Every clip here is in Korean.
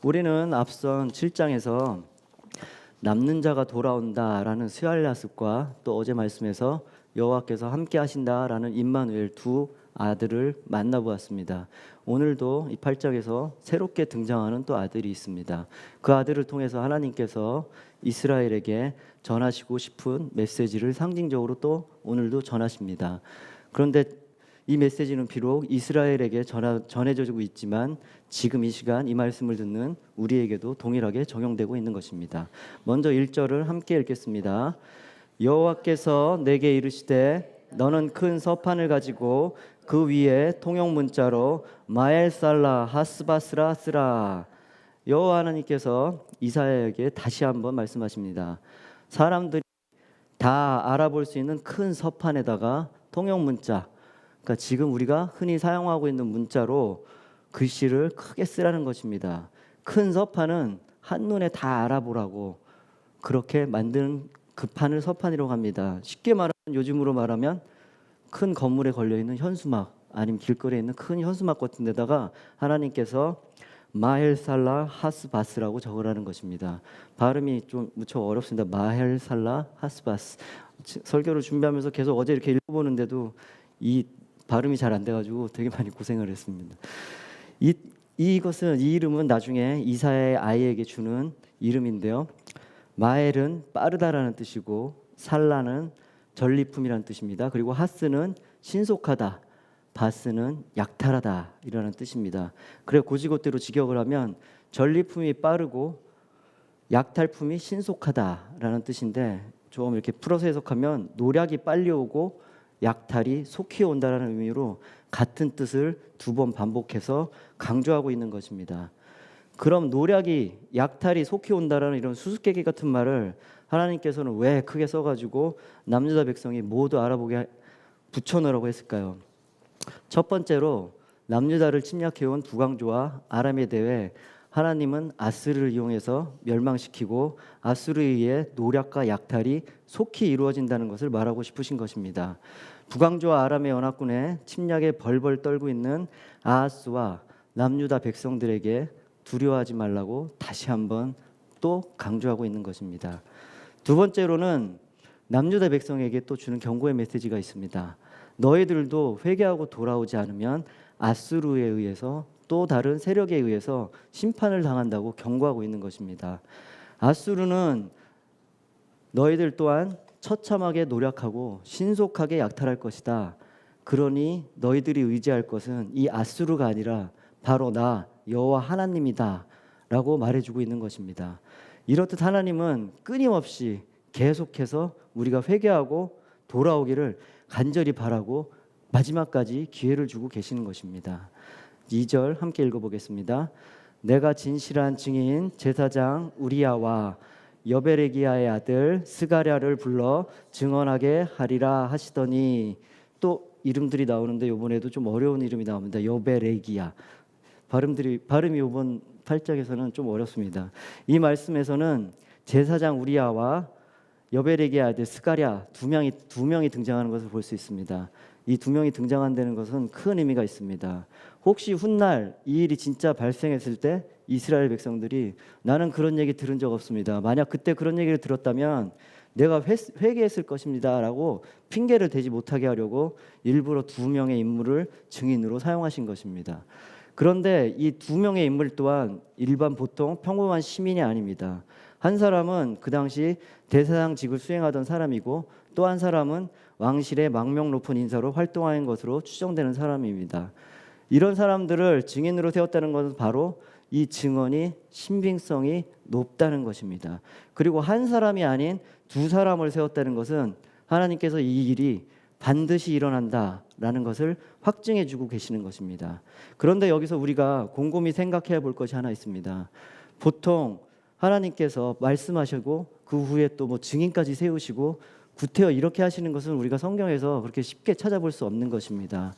우리는 앞선 7장에서 남는 자가 돌아온다라는 스알랴습과 또 어제 말씀에서 여호와께서 함께 하신다라는 임마누엘 두 아들을 만나보았습니다. 오늘도 이 8장에서 새롭게 등장하는 또 아들이 있습니다. 그 아들을 통해서 하나님께서 이스라엘에게 전하시고 싶은 메시지를 상징적으로 또 오늘도 전하십니다. 그런데 이 메시지는 비록 이스라엘에게 전해져지고 있지만 지금 이 시간 이 말씀을 듣는 우리에게도 동일하게 적용되고 있는 것입니다. 먼저 1절을 함께 읽겠습니다. 여호와께서 내게 이르시되 너는 큰 서판을 가지고 그 위에 통용 문자로 마엘살라 하스바스라 쓰라. 여호와 하나님께서 이사야에게 다시 한번 말씀하십니다. 사람들이 다 알아볼 수 있는 큰 서판에다가 통용 문자, 그러니까 지금 우리가 흔히 사용하고 있는 문자로 글씨를 크게 쓰라는 것입니다. 큰 서판은 한눈에 다 알아보라고 그렇게 만든 그 판을 서판이라고 합니다. 쉽게 말하면 요즘으로 말하면 큰 건물에 걸려있는 현수막 아니면 길거리에 있는 큰 현수막 같은 데다가 하나님께서 마헬살라 하스바스라고 적으라는 것입니다. 발음이 좀 무척 어렵습니다. 마헬살라 하스바스. 설교를 준비하면서 계속 어제 이렇게 읽어보는데도 이 발음이 잘 안 돼가지고 되게 많이 고생을 했습니다. 이 이름은 나중에 이사야의 아이에게 주는 이름인데요. 마엘은 빠르다라는 뜻이고 살라는 전리품이라는 뜻입니다. 그리고 하스는 신속하다, 바스는 약탈하다 이라는 뜻입니다. 그래 고지고대로 직역을 하면 전리품이 빠르고 약탈품이 신속하다라는 뜻인데 좀 이렇게 풀어서 해석하면 노략이 빨리 오고 약탈이 속히 온다라는 의미로 같은 뜻을 두 번 반복해서 강조하고 있는 것입니다. 그럼 노략이 약탈이 속히 온다라는 이런 수수께끼 같은 말을 하나님께서는 왜 크게 써가지고 남유다 백성이 모두 알아보게 붙여넣으라고 했을까요? 첫 번째로 남유다를 침략해온 북왕조와 아람에 대해 하나님은 아스르를 이용해서 멸망시키고 아스르에 의해 노략과 약탈이 속히 이루어진다는 것을 말하고 싶으신 것입니다. 북왕조와 아람의 연합군의 침략에 벌벌 떨고 있는 아하스와 남유다 백성들에게 두려워하지 말라고 다시 한번 또 강조하고 있는 것입니다. 두 번째로는 남유다 백성에게 또 주는 경고의 메시지가 있습니다. 너희들도 회개하고 돌아오지 않으면 아스루에 의해서 또 다른 세력에 의해서 심판을 당한다고 경고하고 있는 것입니다. 아스루는 너희들 또한 처참하게 노력하고 신속하게 약탈할 것이다. 그러니 너희들이 의지할 것은 이 아스루가 아니라 바로 나 여호와 하나님이다 라고 말해주고 있는 것입니다. 이렇듯 하나님은 끊임없이 계속해서 우리가 회개하고 돌아오기를 간절히 바라고 마지막까지 기회를 주고 계시는 것입니다. 2절 함께 읽어보겠습니다. 내가 진실한 증인 제사장 우리야와 여베레기야의 아들 스가랴를 불러 증언하게 하리라 하시더니 또 이름들이 나오는데 이번에도 좀 어려운 이름이 나옵니다. 여베레기야. 발음이 이번 8장에서는 좀 어렵습니다. 이 말씀에서는 제사장 우리야와 여베레기의 아들 스가랴 두 명이 등장하는 것을 볼 수 있습니다. 이 두 명이 등장한다는 것은 큰 의미가 있습니다. 혹시 훗날 이 일이 진짜 발생했을 때 이스라엘 백성들이 나는 그런 얘기 들은 적 없습니다. 만약 그때 그런 얘기를 들었다면 내가 회개했을 것입니다 라고 핑계를 대지 못하게 하려고 일부러 두 명의 인물을 증인으로 사용하신 것입니다. 그런데 이 두 명의 인물 또한 일반 보통 평범한 시민이 아닙니다. 한 사람은 그 당시 대사장직을 수행하던 사람이고 또 한 사람은 왕실의 망명 높은 인사로 활동하는 것으로 추정되는 사람입니다. 이런 사람들을 증인으로 세웠다는 것은 바로 이 증언이 신빙성이 높다는 것입니다. 그리고 한 사람이 아닌 두 사람을 세웠다는 것은 하나님께서 이 일이 반드시 일어난다라는 것을 확증해 주고 계시는 것입니다. 그런데 여기서 우리가 곰곰이 생각해야 볼 것이 하나 있습니다. 보통 하나님께서 말씀하시고 그 후에 또 뭐 증인까지 세우시고 구태여 이렇게 하시는 것은 우리가 성경에서 그렇게 쉽게 찾아볼 수 없는 것입니다.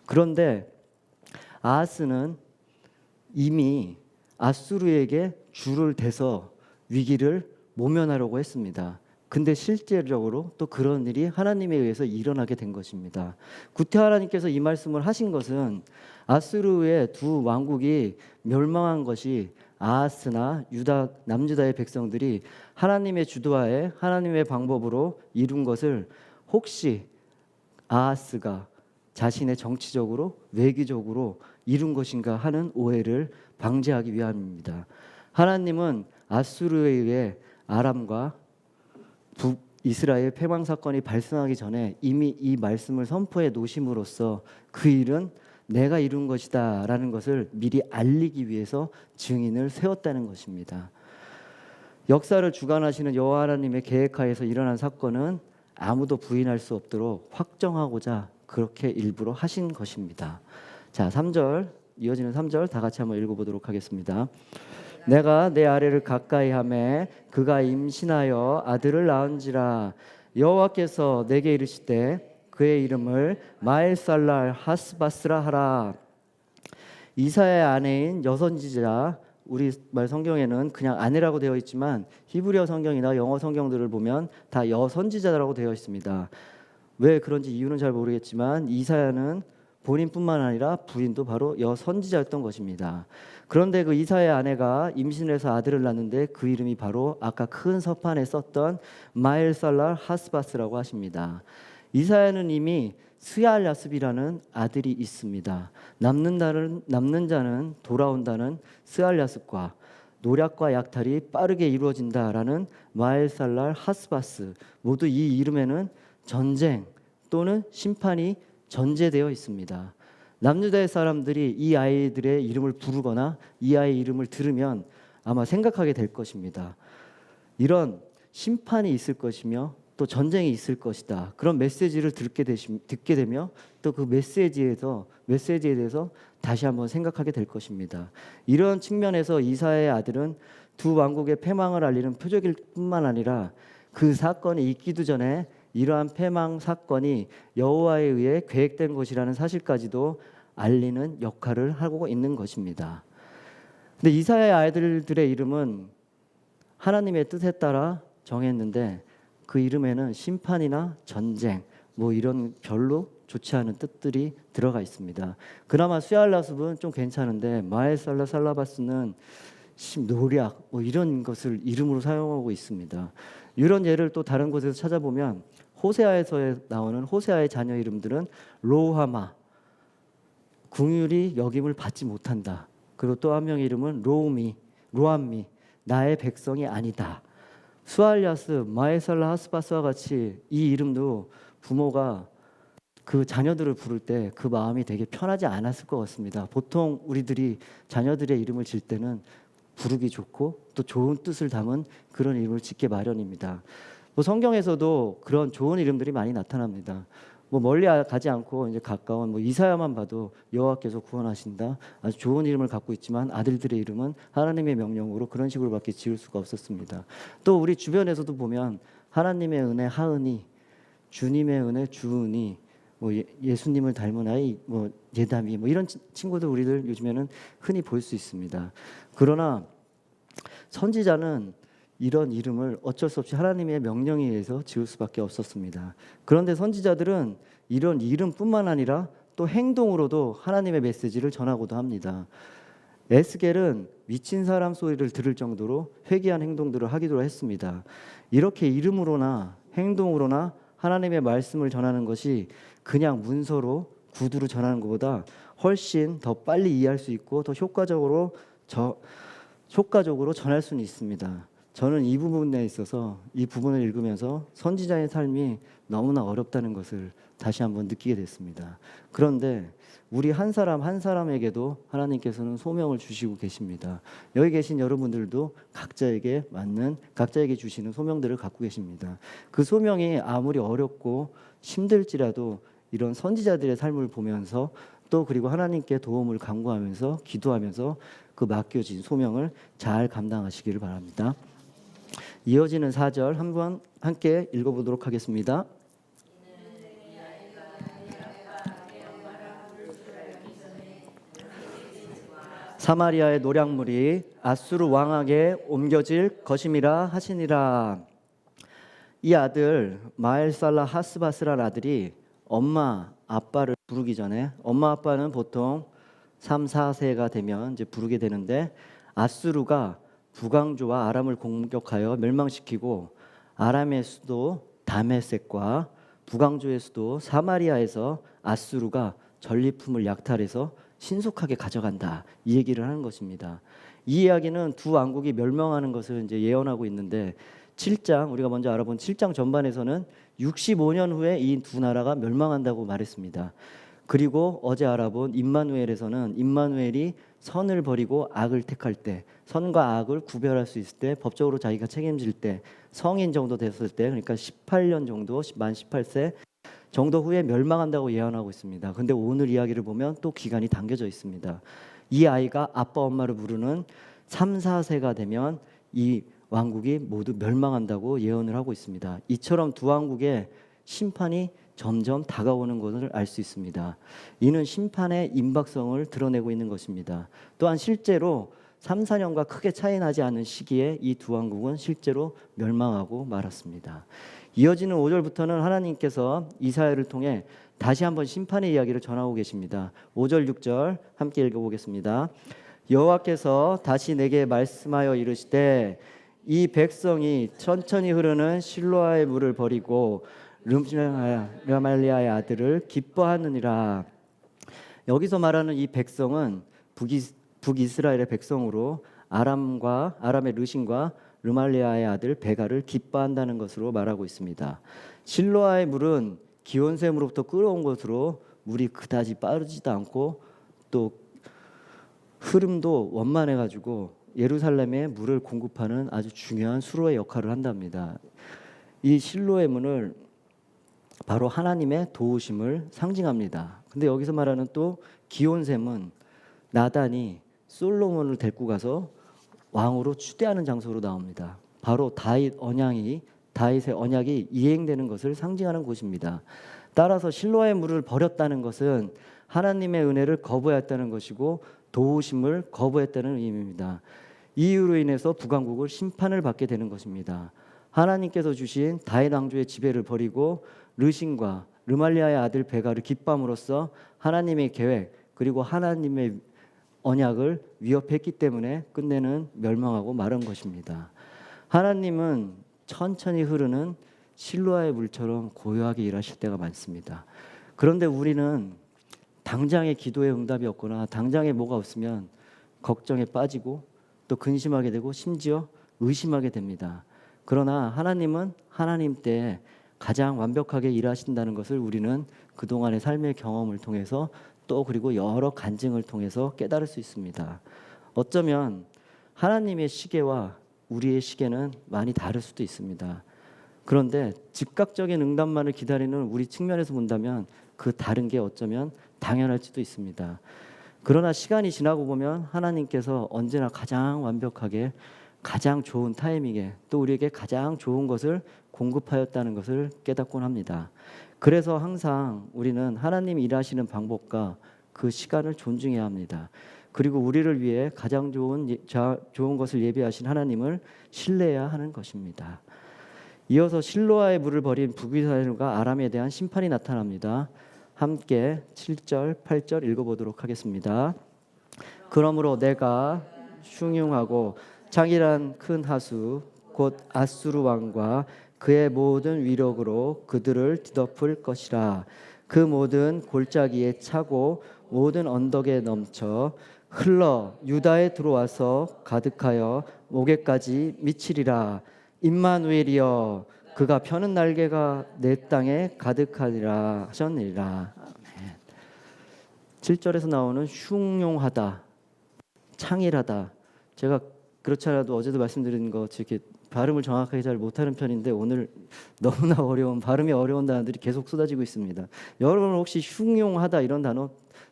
그런데 아하스는 이미 아수르에게 줄을 대서 위기를 모면하려고 했습니다. 근데 실제적으로 또 그런 일이 하나님에 의해서 일어나게 된 것입니다. 구태 하나님께서 이 말씀을 하신 것은 아수르의 두 왕국이 멸망한 것이 아하스나 유다 남유다의 백성들이 하나님의 주도하에 하나님의 방법으로 이룬 것을 혹시 아하스가 자신의 정치적으로 외교적으로 이룬 것인가 하는 오해를 방지하기 위함입니다. 하나님은 아수르에 의해 아람과 북이스라엘 패망 사건이 발생하기 전에 이미 이 말씀을 선포해 놓으심으로써 그 일은 내가 이룬 것이다 라는 것을 미리 알리기 위해서 증인을 세웠다는 것입니다. 역사를 주관하시는 여호와 하나님의 계획하에서 일어난 사건은 아무도 부인할 수 없도록 확정하고자 그렇게 일부러 하신 것입니다. 자, 3절 이어지는 3절 다 같이 한번 읽어보도록 하겠습니다. 내가 내 아래를 가까이 하매 그가 임신하여 아들을 낳은지라 여호와께서 내게 이르시되 그의 이름을 마엘살랄 하스바스라 하라. 이사야의 아내인 여선지자, 우리 말 성경에는 그냥 아내라고 되어 있지만 히브리어 성경이나 영어 성경들을 보면 다 여선지자라고 되어 있습니다. 왜 그런지 이유는 잘 모르겠지만 이사야는 본인뿐만 아니라 부인도 바로 여선지자였던 것입니다. 그런데 그 이사야의 아내가 임신해서 아들을 낳는데 그 이름이 바로 아까 큰 서판에 썼던 마엘살랄 하스바스라고 하십니다. 이사야는 이미 스알야습이라는 아들이 있습니다. 남는 자는 돌아온다는 스알야습과 노략과 약탈이 빠르게 이루어진다라는 마엘살랄 하스바스, 모두 이 이름에는 전쟁 또는 심판이 전제되어 있습니다. 남유다의 사람들이 이 아이들의 이름을 부르거나 이 아이의 이름을 들으면 아마 생각하게 될 것입니다. 이런 심판이 있을 것이며 또 전쟁이 있을 것이다. 그런 메시지를 듣게 되며 또 그 메시지에 대해서 다시 한번 생각하게 될 것입니다. 이런 측면에서 이사야의 아들은 두 왕국의 패망을 알리는 표적일 뿐만 아니라 그 사건이 있기도 전에 이러한 패망 사건이 여호와에 의해 계획된 것이라는 사실까지도 알리는 역할을 하고 있는 것입니다. 근데 이사야의 아이들의 이름은 하나님의 뜻에 따라 정했는데 그 이름에는 심판이나 전쟁 뭐 이런 별로 좋지 않은 뜻들이 들어가 있습니다. 그나마 스알라습은 좀 괜찮은데 마엘살라 살라바스는 노략 뭐 이런 것을 이름으로 사용하고 있습니다. 이런 예를 또 다른 곳에서 찾아보면 호세아에서 나오는 호세아의 자녀 이름들은 로하마, 궁휼이 여김을 받지 못한다. 그리고 또 한 명의 이름은 로암미, 나의 백성이 아니다. 수알야스, 마에살라 하스바스와 같이 이 이름도 부모가 그 자녀들을 부를 때 그 마음이 되게 편하지 않았을 것 같습니다. 보통 우리들이 자녀들의 이름을 질 때는 부르기 좋고 또 좋은 뜻을 담은 그런 이름을 짓게 마련입니다. 뭐 성경에서도 그런 좋은 이름들이 많이 나타납니다. 뭐 멀리 가지 않고 이제 가까운 뭐 이사야만 봐도 여호와께서 구원하신다. 아주 좋은 이름을 갖고 있지만 아들들의 이름은 하나님의 명령으로 그런 식으로밖에 지을 수가 없었습니다. 또 우리 주변에서도 보면 하나님의 은혜 하은이, 주님의 은혜 주은이, 뭐 예수님을 닮은 아이 뭐 예담이 뭐 이런 친구들 우리들 요즘에는 흔히 볼 수 있습니다. 그러나 선지자는 이런 이름을 어쩔 수 없이 하나님의 명령에 의해서 지을 수밖에 없었습니다. 그런데 선지자들은 이런 이름뿐만 아니라 또 행동으로도 하나님의 메시지를 전하고도 합니다. 에스겔은 미친 사람 소리를 들을 정도로 회개한 행동들을 하기도 했습니다. 이렇게 이름으로나 행동으로나 하나님의 말씀을 전하는 것이 그냥 문서로 구두로 전하는 것보다 훨씬 더 빨리 이해할 수 있고 더 효과적으로 전할 수는 있습니다. 저는 이 부분에 있어서 이 부분을 읽으면서 선지자의 삶이 너무나 어렵다는 것을 다시 한번 느끼게 됐습니다. 그런데 우리 한 사람 한 사람에게도 하나님께서는 소명을 주시고 계십니다. 여기 계신 여러분들도 각자에게 주시는 소명들을 갖고 계십니다. 그 소명이 아무리 어렵고 힘들지라도 이런 선지자들의 삶을 보면서 또 그리고 하나님께 도움을 간구하면서 기도하면서 그 맡겨진 소명을 잘 감당하시기를 바랍니다. 이어지는 4절 한번 함께 읽어보도록 하겠습니다. 사마리아의 노략물이 아수르 왕에게 옮겨질 것임이라 하시니라. 이 아들 마엘살라 하스바스란 아들이 엄마 아빠를 부르기 전에 엄마 아빠는 보통 3, 4세가 되면 이제 부르게 되는데 아수르가 북왕조와 아람을 공격하여 멸망시키고 아람의 수도 다메섹과 북왕조의 수도 사마리아에서 아수르가 전리품을 약탈해서 신속하게 가져간다. 이 얘기를 하는 것입니다. 이 이야기는 두 왕국이 멸망하는 것을 이제 예언하고 있는데 7장 우리가 먼저 알아본 7장 전반에서는 65년 후에 이 두 나라가 멸망한다고 말했습니다. 그리고 어제 알아본 임마누엘에서는 임마누엘이 선을 버리고 악을 택할 때, 선과 악을 구별할 수 있을 때, 법적으로 자기가 책임질 때, 성인 정도 됐을 때, 그러니까 18년 정도, 만 18세 정도 후에 멸망한다고 예언하고 있습니다. 근데 오늘 이야기를 보면 또 기간이 당겨져 있습니다. 이 아이가 아빠 엄마를 부르는 3, 4세가 되면 이 왕국이 모두 멸망한다고 예언을 하고 있습니다. 이처럼 두 왕국의 심판이 점점 다가오는 것을 알 수 있습니다. 이는 심판의 임박성을 드러내고 있는 것입니다. 또한 실제로 3, 4년과 크게 차이 나지 않은 시기에 이 두 왕국은 실제로 멸망하고 말았습니다. 이어지는 5절부터는 하나님께서 이사야를 통해 다시 한번 심판의 이야기를 전하고 계십니다. 5절 6절 함께 읽어보겠습니다. 여호와께서 다시 내게 말씀하여 이르시되 이 백성이 천천히 흐르는 실로아의 물을 버리고 르말리아의 아들을 기뻐하느니라. 여기서 말하는 이 백성은 북이스라엘의 백성으로 아람의 르신과 르말리아의 아들 베가를 기뻐한다는 것으로 말하고 있습니다. 실로아의 물은 기온샘으로부터 끌어온 것으로 물이 그다지 빠르지도 않고 또 흐름도 원만해가지고 예루살렘에 물을 공급하는 아주 중요한 수로의 역할을 한답니다. 이 실로의 문을 바로 하나님의 도우심을 상징합니다. 근데 여기서 말하는 또 기온샘은 나단이 솔로몬을 데리고 가서 왕으로 추대하는 장소로 나옵니다. 바로 다윗의 언약이 이행되는 것을 상징하는 곳입니다. 따라서 실로아의 물을 버렸다는 것은 하나님의 은혜를 거부했다는 것이고 도우심을 거부했다는 의미입니다. 이 이유로 인해서 북왕국을 심판을 받게 되는 것입니다. 하나님께서 주신 다윗 왕조의 지배를 버리고 르신과 르말리아의 아들 베가를 기뻐함으로써 하나님의 계획 그리고 하나님의 언약을 위협했기 때문에 끝내는 멸망하고 마른 것입니다. 하나님은 천천히 흐르는 실로아의 물처럼 고요하게 일하실 때가 많습니다. 그런데 우리는 당장의 기도의 응답이 없거나 당장에 뭐가 없으면 걱정에 빠지고 또 근심하게 되고 심지어 의심하게 됩니다. 그러나 하나님은 하나님 때 가장 완벽하게 일하신다는 것을 우리는 그동안의 삶의 경험을 통해서 또 그리고 여러 간증을 통해서 깨달을 수 있습니다. 어쩌면 하나님의 시계와 우리의 시계는 많이 다를 수도 있습니다. 그런데 즉각적인 응답만을 기다리는 우리 측면에서 본다면 그 다른 게 어쩌면 당연할지도 있습니다. 그러나 시간이 지나고 보면 하나님께서 언제나 가장 완벽하게 가장 좋은 타이밍에 또 우리에게 가장 좋은 것을 공급하였다는 것을 깨닫곤 합니다. 그래서 항상 우리는 하나님이 일하시는 방법과 그 시간을 존중해야 합니다. 그리고 우리를 위해 가장 좋은 것을 예비하신 하나님을 신뢰해야 하는 것입니다. 이어서 실로아의 물을 버린 북이스라엘과 아람에 대한 심판이 나타납니다. 함께 7절, 8절 읽어보도록 하겠습니다. 그러므로 내가 흉흉하고 창일한 큰 하수 곧 아수르 왕과 그의 모든 위력으로 그들을 뒤덮을 것이라. 그 모든 골짜기에 차고 모든 언덕에 넘쳐 흘러 유다에 들어와서 가득하여 목에까지 미치리라. 임마누엘이여 그가 펴는 날개가 내 땅에 가득하리라 하셨느니라. 7절에서 나오는 흉용하다, 창일하다. 제가 그렇지 않아도 어제도 말씀드린 것 이렇게 발음을 정확하게 잘 못하는 편인데 오늘 너무나 발음이 어려운 단어들이 계속 쏟아지고 있습니다. 여러분 혹시 흉용하다 이런 단어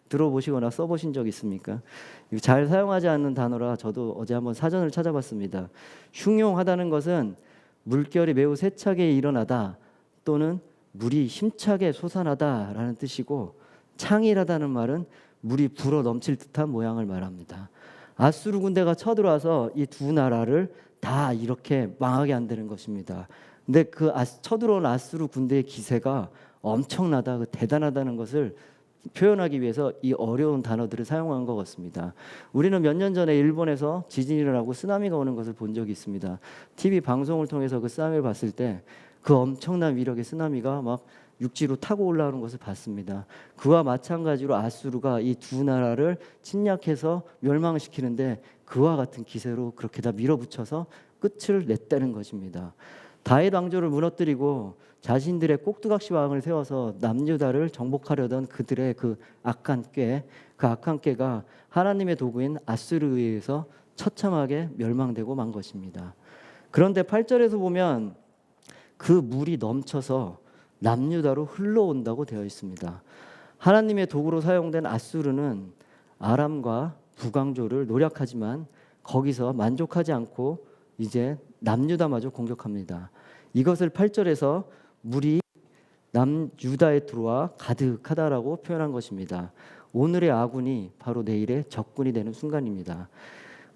들어보시거나 써보신 적 있습니까? 잘 사용하지 않는 단어라 저도 어제 한번 사전을 찾아봤습니다. 흉용하다는 것은 물결이 매우 세차게 일어나다 또는 물이 힘차게 솟아나다라는 뜻이고, 창일하다는 말은 물이 불어 넘칠 듯한 모양을 말합니다. 아수르 군대가 쳐들어와서 이 두 나라를 다 이렇게 망하게 한다는 것입니다. 근데 그 쳐들어온 아수르 군대의 기세가 엄청나다, 대단하다는 것을 표현하기 위해서 이 어려운 단어들을 사용한 것 같습니다. 우리는 몇 년 전에 일본에서 지진이 일어나고 쓰나미가 오는 것을 본 적이 있습니다. TV 방송을 통해서 그 쓰나미를 봤을 때 그 엄청난 위력의 쓰나미가 막 육지로 타고 올라오는 것을 봤습니다. 그와 마찬가지로 아수르가 이 두 나라를 침략해서 멸망시키는데 그와 같은 기세로 그렇게 다 밀어붙여서 끝을 냈다는 것입니다. 다윗 왕조를 무너뜨리고 자신들의 꼭두각시 왕을 세워서 남유다를 정복하려던 그들의 그 악한 꾀가 하나님의 도구인 아수르에 의해서 처참하게 멸망되고 만 것입니다. 그런데 8절에서 보면 그 물이 넘쳐서 남유다로 흘러온다고 되어 있습니다. 하나님의 도구로 사용된 아수르는 아람과 북왕조를 노력하지만 거기서 만족하지 않고 이제 남유다마저 공격합니다. 이것을 8절에서 물이 남유다에 들어와 가득하다라고 표현한 것입니다. 오늘의 아군이 바로 내일의 적군이 되는 순간입니다.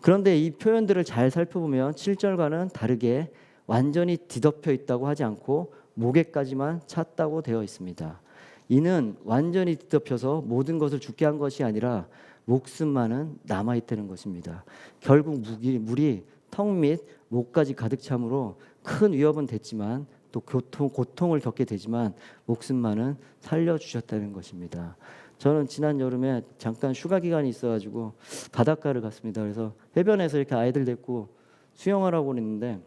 그런데 이 표현들을 잘 살펴보면 7절과는 다르게 완전히 뒤덮여 있다고 하지 않고 목에까지만 찼다고 되어 있습니다. 이는 완전히 뒤덮여서 모든 것을 죽게 한 것이 아니라 목숨만은 남아있다는 것입니다. 결국 물이 턱 및 목까지 가득 참으로 큰 위협은 됐지만 또 고통을 겪게 되지만 목숨만은 살려주셨다는 것입니다. 저는 지난 여름에 잠깐 휴가 기간이 있어가지고 바닷가를 갔습니다. 그래서 해변에서 이렇게 아이들 데리고 수영하라고 했는데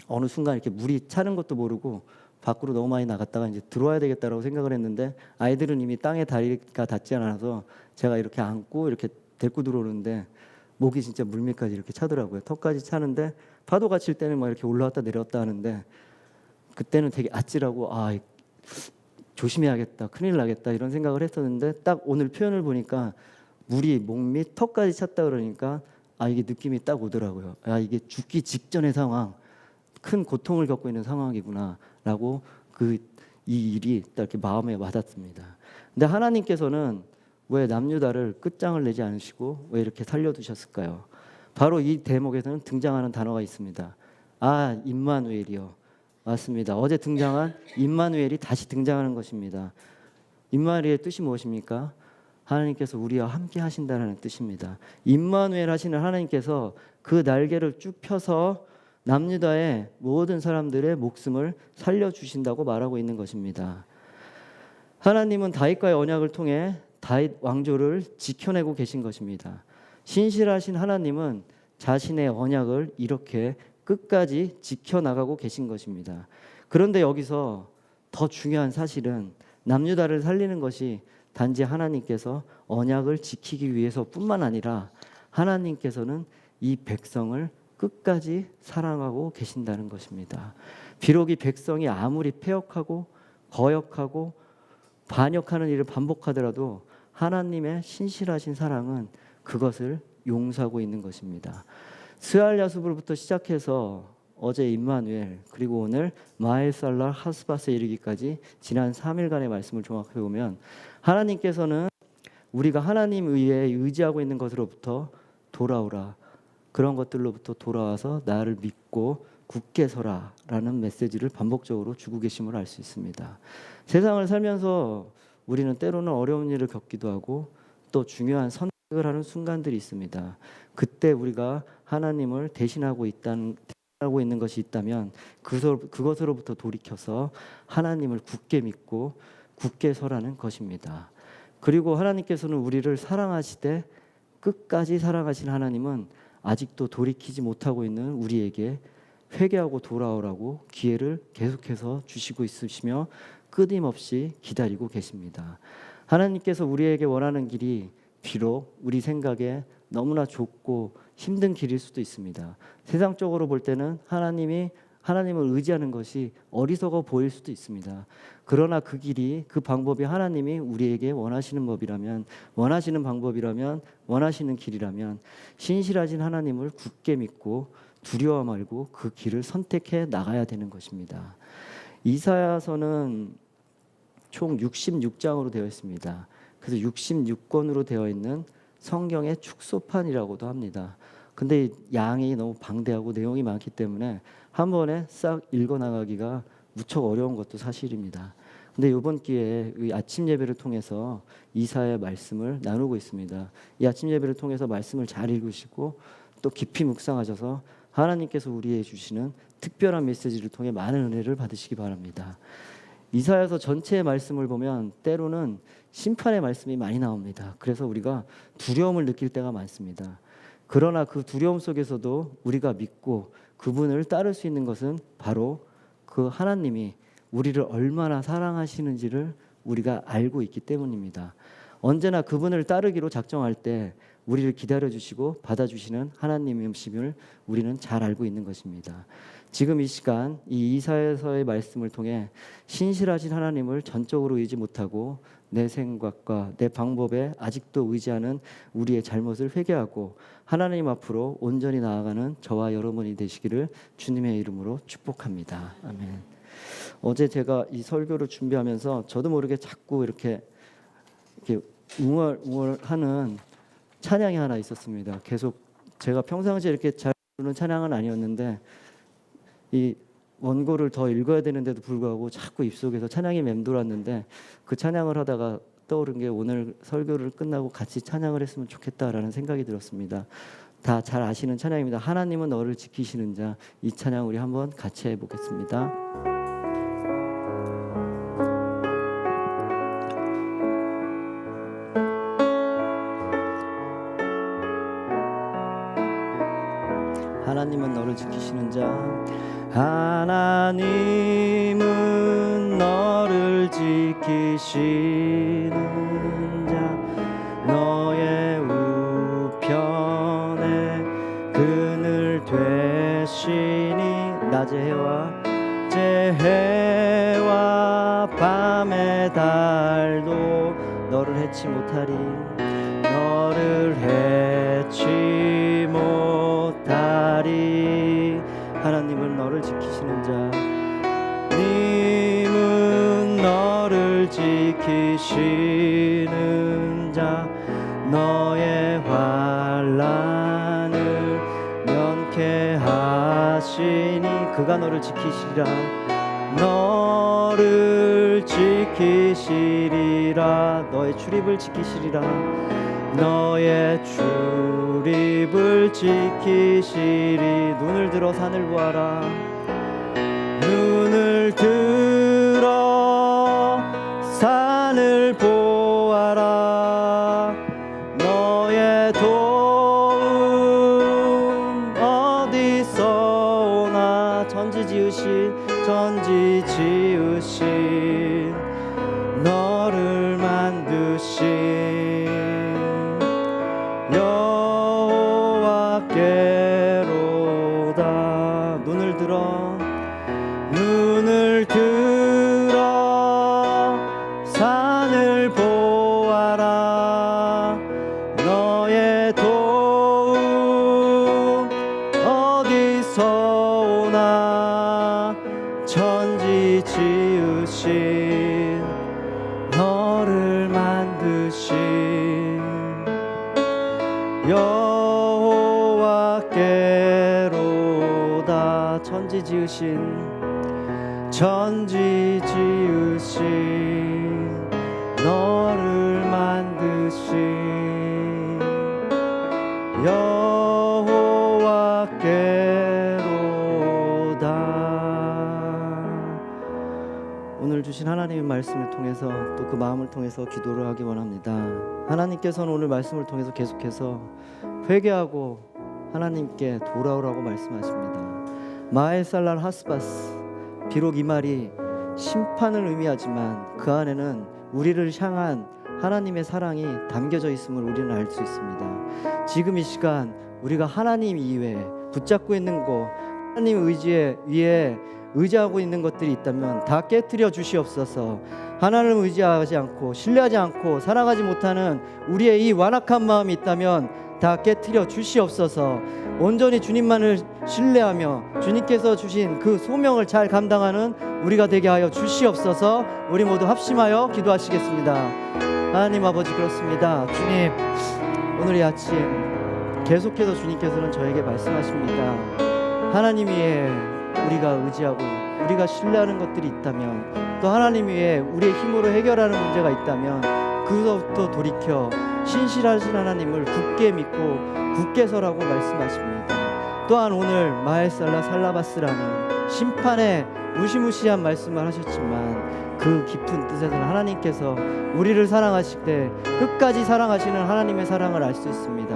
어느 순간 이렇게 물이 차는 것도 모르고 밖으로 너무 많이 나갔다가 이제 들어와야 되겠다라고 생각을 했는데 아이들은 이미 땅에 다리가 닿지 않아서 제가 이렇게 안고 이렇게 데리고 들어오는데 목이 진짜 물밑까지 이렇게 차더라고요. 턱까지 차는데 파도가 칠 때는 막 이렇게 올라왔다 내려왔다 하는데 그때는 되게 아찔하고 조심해야겠다, 큰일 나겠다 이런 생각을 했었는데 딱 오늘 표현을 보니까 물이 목 밑 턱까지 찼다 그러니까 이게 느낌이 딱 오더라고요. 이게 죽기 직전의 상황, 큰 고통을 겪고 있는 상황이구나라고 이 일이 딱 이렇게 마음에 와닿습니다. 근데 하나님께서는 왜 남유다를 끝장을 내지 않으시고 왜 이렇게 살려두셨을까요? 바로 이 대목에서는 등장하는 단어가 있습니다. 임마누엘이요. 맞습니다. 어제 등장한 임마누엘이 다시 등장하는 것입니다. 임마누엘의 뜻이 무엇입니까? 하나님께서 우리와 함께 하신다는 뜻입니다. 임마누엘 하시는 하나님께서 그 날개를 쭉 펴서 남유다의 모든 사람들의 목숨을 살려주신다고 말하고 있는 것입니다. 하나님은 다윗과의 언약을 통해 다윗 왕조를 지켜내고 계신 것입니다. 신실하신 하나님은 자신의 언약을 이렇게 끝까지 지켜나가고 계신 것입니다. 그런데 여기서 더 중요한 사실은 남유다를 살리는 것이 단지 하나님께서 언약을 지키기 위해서뿐만 아니라 하나님께서는 이 백성을 끝까지 사랑하고 계신다는 것입니다. 비록 이 백성이 아무리 패역하고 거역하고 반역하는 일을 반복하더라도 하나님의 신실하신 사랑은 그것을 용서하고 있는 것입니다. 스알야수브부터 시작해서 어제 임마누엘 그리고 오늘 마엘살라 하스바스에 이르기까지 지난 3일간의 말씀을 종합해 보면 하나님께서는 우리가 하나님 위에 의지하고 있는 것으로부터 돌아오라, 그런 것들로부터 돌아와서 나를 믿고 굳게 서라라는 메시지를 반복적으로 주고 계심을 알 수 있습니다. 세상을 살면서 우리는 때로는 어려운 일을 겪기도 하고 또 중요한 선택을 하는 순간들이 있습니다. 그때 우리가 하나님을 대신하고 있는 것이 있다면 그것으로부터 돌이켜서 하나님을 굳게 믿고 굳게 서라는 것입니다. 그리고 하나님께서는 우리를 사랑하시되 끝까지 사랑하신 하나님은 아직도 돌이키지 못하고 있는 우리에게 회개하고 돌아오라고 기회를 계속해서 주시고 있으시며 끊임없이 기다리고 계십니다. 하나님께서 우리에게 원하는 길이 비록 우리 생각에 너무나 좁고 힘든 길일 수도 있습니다. 세상적으로 볼 때는 하나님을 의지하는 것이 어리석어 보일 수도 있습니다. 그러나 그 방법이 하나님이 우리에게 원하시는 방법이라면 원하시는 길이라면 신실하신 하나님을 굳게 믿고 두려워 말고 그 길을 선택해 나가야 되는 것입니다. 이사야서는 총 66장으로 되어 있습니다. 그래서 66권으로 되어 있는 성경의 축소판이라고도 합니다. 근데 양이 너무 방대하고 내용이 많기 때문에 한 번에 싹 읽어나가기가 무척 어려운 것도 사실입니다. 근데 이번 기회에 이 아침 예배를 통해서 이사야의 말씀을 나누고 있습니다. 이 아침 예배를 통해서 말씀을 잘 읽으시고 또 깊이 묵상하셔서 하나님께서 우리에게 주시는 특별한 메시지를 통해 많은 은혜를 받으시기 바랍니다. 이사야서 전체의 말씀을 보면 때로는 심판의 말씀이 많이 나옵니다. 그래서 우리가 두려움을 느낄 때가 많습니다. 그러나 그 두려움 속에서도 우리가 믿고 그분을 따를 수 있는 것은 바로 그 하나님이 우리를 얼마나 사랑하시는지를 우리가 알고 있기 때문입니다. 언제나 그분을 따르기로 작정할 때 우리를 기다려주시고 받아주시는 하나님이심을 우리는 잘 알고 있는 것입니다. 지금 이 시간 이 이사야서의 말씀을 통해 신실하신 하나님을 전적으로 의지 못하고 내 생각과 내 방법에 아직도 의지하는 우리의 잘못을 회개하고 하나님 앞으로 온전히 나아가는 저와 여러분이 되시기를 주님의 이름으로 축복합니다. 아멘. 어제 제가 이 설교를 준비하면서 저도 모르게 자꾸 이렇게 웅얼웅얼하는 찬양이 하나 있었습니다. 계속 제가 평상시에 이렇게 잘 부르는 찬양은 아니었는데 이 원고를 더 읽어야 되는데도 불구하고 자꾸 입속에서 찬양이 맴돌았는데 그 찬양을 하다가 떠오른 게 오늘 설교를 끝나고 같이 찬양을 했으면 좋겠다라는 생각이 들었습니다. 다 잘 아시는 찬양입니다. 하나님은 너를 지키시는 자. 이 찬양 우리 한번 같이 해보겠습니다. 하나님은 너를 지키시는 자. 하나님은 너를 지키시는 자. 너의 우편에 그늘 되시니 낮의 해와 밤의 달도 너를 해치 못하리. 너를 해치 못하리. 하나님은 너를 지키시는 자. 님은 너를 지키시는 자. 너의 환난을 면케하시니 그가 너를 지키시리라. 너를 지키시리라. 너의 출입을 지키시리라. 너의 출입을 지키시리. 눈을 들어 산을 보아라. 눈을 들어 산을 보아라. 너의 도움 어디서 오나. 전지 지으신 너를 만드신 여호와께로다. 눈을 들어 산을 보아라. 너의 도움 어디서 오나. 천지 지으신 너를 만드신 여호와께로다. 천지 지으신 너를 만드신 여호와께로다. 오늘 주신 하나님의 말씀을 통해서 또 그 마음을 통해서 기도를 하기 원합니다. 하나님께서는 오늘 말씀을 통해서 계속해서 회개하고 하나님께 돌아오라고 말씀하십니다. 마에살랄 하스바스. 비록 이 말이 심판을 의미하지만 그 안에는 우리를 향한 하나님의 사랑이 담겨져 있음을 우리는 알 수 있습니다. 지금 이 시간 우리가 하나님 이외에 붙잡고 있는 것, 하나님 의지에 위에 의지하고 있는 것들이 있다면 다 깨트려 주시옵소서. 하나님을 의지하지 않고 신뢰하지 않고 살아가지 못하는 우리의 이 완악한 마음이 있다면 다 깨트려 주시옵소서. 온전히 주님만을 신뢰하며 주님께서 주신 그 소명을 잘 감당하는 우리가 되게 하여 주시옵소서. 우리 모두 합심하여 기도하시겠습니다. 하나님 아버지, 그렇습니다. 주님, 오늘 이 아침 계속해서 주님께서는 저에게 말씀하십니다. 하나님 위에 우리가 의지하고 우리가 신뢰하는 것들이 있다면, 또 하나님 위에 우리의 힘으로 해결하는 문제가 있다면 그것부터 돌이켜 신실하신 하나님을 굳게 믿고 굳게 서라고 말씀하십니다. 또한 오늘 마헬살라 살라바스라는 심판의 무시무시한 말씀을 하셨지만 그 깊은 뜻에서는 하나님께서 우리를 사랑하실 때 끝까지 사랑하시는 하나님의 사랑을 알 수 있습니다.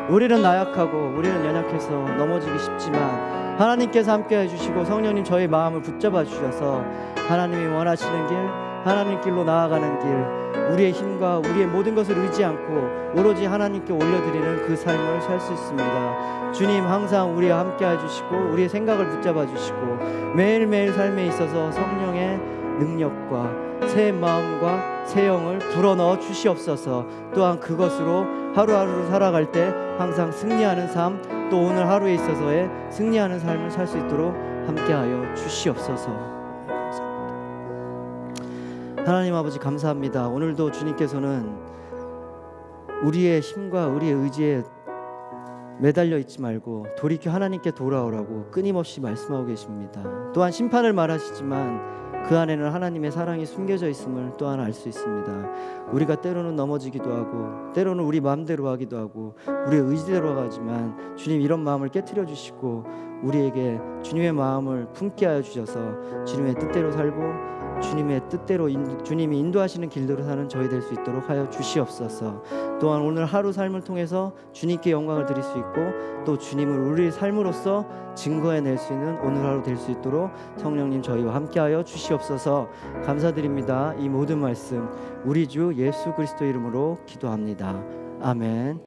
우리는 나약하고 우리는 연약해서 넘어지기 쉽지만 하나님께서 함께 해주시고 성령님 저희 마음을 붙잡아 주셔서 하나님이 원하시는 길, 하나님 길로 나아가는 길, 우리의 힘과 우리의 모든 것을 의지 않고 오로지 하나님께 올려드리는 그 삶을 살 수 있습니다. 주님 항상 우리와 함께 해주시고 우리의 생각을 붙잡아 주시고 매일매일 삶에 있어서 성령의 능력과 새 마음과 새 영을 불어넣어 주시옵소서. 또한 그것으로 하루하루 살아갈 때 항상 승리하는 삶, 또 오늘 하루에 있어서의 승리하는 삶을 살 수 있도록 함께하여 주시옵소서. 하나님 아버지 감사합니다. 오늘도 주님께서는 우리의 힘과 우리의 의지에 매달려 있지 말고 돌이켜 하나님께 돌아오라고 끊임없이 말씀하고 계십니다. 또한 심판을 말하시지만 그 안에는 하나님의 사랑이 숨겨져 있음을 또한 알 수 있습니다. 우리가 때로는 넘어지기도 하고 때로는 우리 마음대로 하기도 하고 우리의 의지대로 하지만 주님 이런 마음을 깨트려 주시고 우리에게 주님의 마음을 품게 하여 주셔서 주님의 뜻대로 살고 주님의 뜻대로 주님이 인도하시는 길대로 사는 저희 될 수 있도록 하여 주시옵소서. 또한 오늘 하루 삶을 통해서 주님께 영광을 드릴 수 있고 또 주님을 우리의 삶으로서 증거해낼 수 있는 오늘 하루 될 수 있도록 성령님 저희와 함께하여 주시옵소서. 감사드립니다. 이 모든 말씀 우리 주 예수 그리스도 이름으로 기도합니다. 아멘.